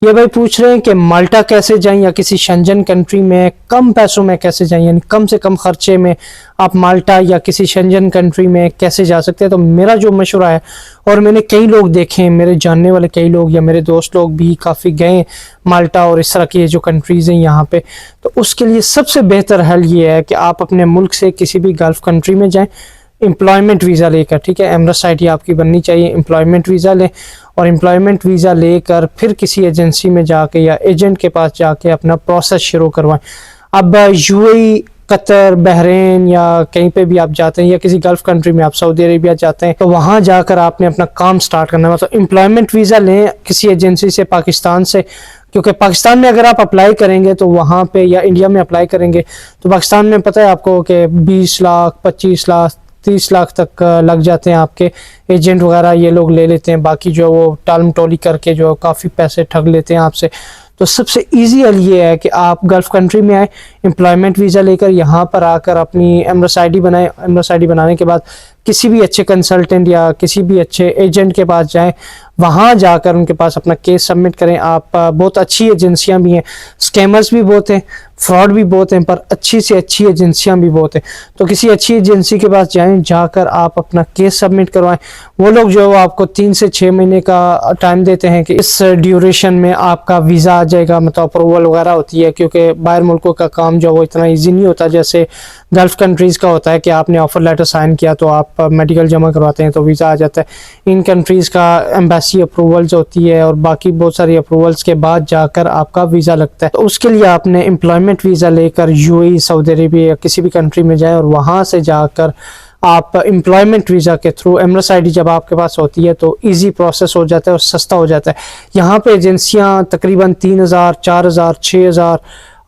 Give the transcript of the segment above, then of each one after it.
ये भाई पूछ रहे हैं कि माल्टा कैसे जाएं या किसी शेंजन कंट्री में कम पैसों में कैसे जाएं, यानी कम से कम खर्चे में आप माल्टा या किसी शेंजन कंट्री में कैसे जा सकते हैं। तो मेरा जो मशवरा है, और मैंने कई लोग देखे हैं, मेरे जानने वाले कई लोग या मेरे दोस्त लोग भी काफ़ी गए माल्टा और इस तरह की जो कंट्रीज़ हैं यहाँ पे, तो उसके लिए सबसे बेहतर हल ये है कि आप अपने मुल्क से किसी भी गल्फ़ कंट्री में जाएँ एम्प्लॉयमेंट वीज़ा लेकर। ठीक है, एमरस आईडी आपकी बननी चाहिए, एम्प्लॉयमेंट वीज़ा लें और एम्प्लॉयमेंट वीज़ा लेकर फिर किसी एजेंसी में जाके या एजेंट के पास जाके अपना प्रोसेस शुरू करवाएं। अब यूएई, कतर, बहरीन या कहीं पे भी आप जाते हैं या किसी गल्फ कंट्री में आप सऊदी अरेबिया जाते हैं, तो वहाँ जाकर आपने अपना काम स्टार्ट करना है। मतलब एम्प्लॉयमेंट वीज़ा लें किसी एजेंसी से, पाकिस्तान से, क्योंकि पाकिस्तान में अगर आप अप्लाई करेंगे तो वहाँ पे, या इंडिया में अप्लाई करेंगे तो पाकिस्तान में पता है आपको कि 20 लाख, 25 लाख, 30 लाख तक लग जाते हैं। आपके एजेंट वगैरह ये लोग ले लेते हैं, बाकी जो वो टालम टोली करके जो काफ़ी पैसे ठग लेते हैं आपसे। तो सबसे इजी हल ये है कि आप गल्फ़ कंट्री में आए, एम्प्लॉयमेंट वीज़ा लेकर यहाँ पर आकर अपनी एमरस आईडी बनाएं। एमरस आईडी बनाने के बाद किसी भी अच्छे कंसल्टेंट या किसी भी अच्छे एजेंट के पास जाएं, वहाँ जाकर उनके पास अपना केस सबमिट करें। आप बहुत अच्छी एजेंसियाँ भी हैं, स्कैमर्स भी बहुत हैं, फ्रॉड भी बहुत हैं, पर अच्छी से अच्छी एजेंसियाँ भी बहुत हैं। तो किसी अच्छी एजेंसी के पास जाएं, जाकर आप अपना केस सबमिट करवाएं। वो लोग जो आपको 3 से 6 महीने का टाइम देते हैं कि इस ड्यूरेशन में आपका वीज़ा आ जाएगा, मतलब अप्रूवल वगैरह होती है, क्योंकि बाहर मुल्कों का काम जो वो इतना ईजी नहीं होता जैसे गल्फ़ कंट्रीज़ का होता है कि आपने ऑफर लेटर साइन किया तो आप मेडिकल जमा करवाते हैं तो वीज़ा आ जाता है। इन कंट्रीज़ का एम्बेसी अप्रूवल्स होती है और बाकी बहुत सारी अप्रूवल्स के बाद जाकर आपका वीज़ा लगता है। तो उसके लिए आपने एम्प्लॉयमेंट वीज़ा लेकर यूएई, सऊदी अरेबिया या किसी भी कंट्री में जाएं और वहाँ से जाकर आप एम्प्लॉयमेंट वीज़ा के थ्रू एमरस आईडी जब आपके पास होती है तो इजी प्रोसेस हो जाता है और सस्ता हो जाता है। यहाँ पे एजेंसियाँ तकरीबन 3,000, 4,000, 6,000,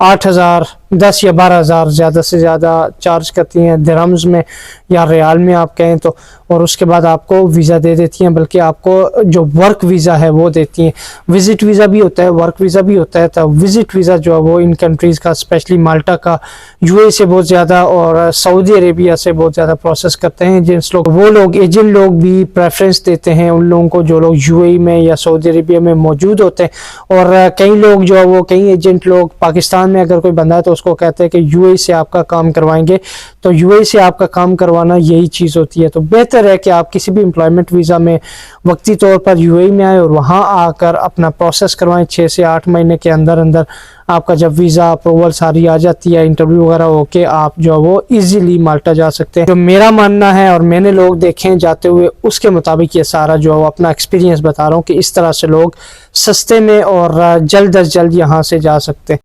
8,000, 10 या 12,000 ज़्यादा से ज़्यादा चार्ज करती हैं दिरहम्स में या रियाल में आप कहें तो, और उसके बाद आपको वीज़ा दे देती हैं। बल्कि आपको जो वर्क वीज़ा है वो देती हैं। विज़िट वीज़ा भी होता है, वर्क वीज़ा भी होता है। तो विज़िट वीज़ा जो है वो इन कंट्रीज़ का, स्पेशली माल्टा का, यूएई से बहुत ज़्यादा और सऊदी अरेबिया से बहुत ज़्यादा प्रोसेस करते हैं एजेंट्स लोग। वो लोग, एजेंट लोग भी प्रेफरेंस देते हैं उन लोगों को जो लोग यूएई में या सऊदी अरेबिया में मौजूद होते हैं। और कई लोग जो है वो, कई एजेंट लोग पाकिस्तान में अगर कोई बंदा है तो उसको कहते हैं कि यूएई से आपका काम करवाएंगे। तो यूएई से आपका काम करवाना यही चीज़ होती है। तो बेहतर है कि आप किसी भी एम्प्लॉयमेंट वीज़ा में वक्ती तौर पर यूएई में आए और वहाँ आकर अपना प्रोसेस करवाएं। 6 से 8 महीने के अंदर अंदर आपका जब वीज़ा अप्रूवल सारी आ जाती है, इंटरव्यू वगैरह होके, आप जो है वो इजीली माल्टा जा सकते हैं। जो मेरा मानना है और मैंने लोग देखे हैं जाते हुए, उसके मुताबिक ये सारा जो है वो अपना एक्सपीरियंस बता रहा हूँ कि इस तरह से लोग सस्ते में और जल्द अज जल्द यहाँ से जा सकते हैं।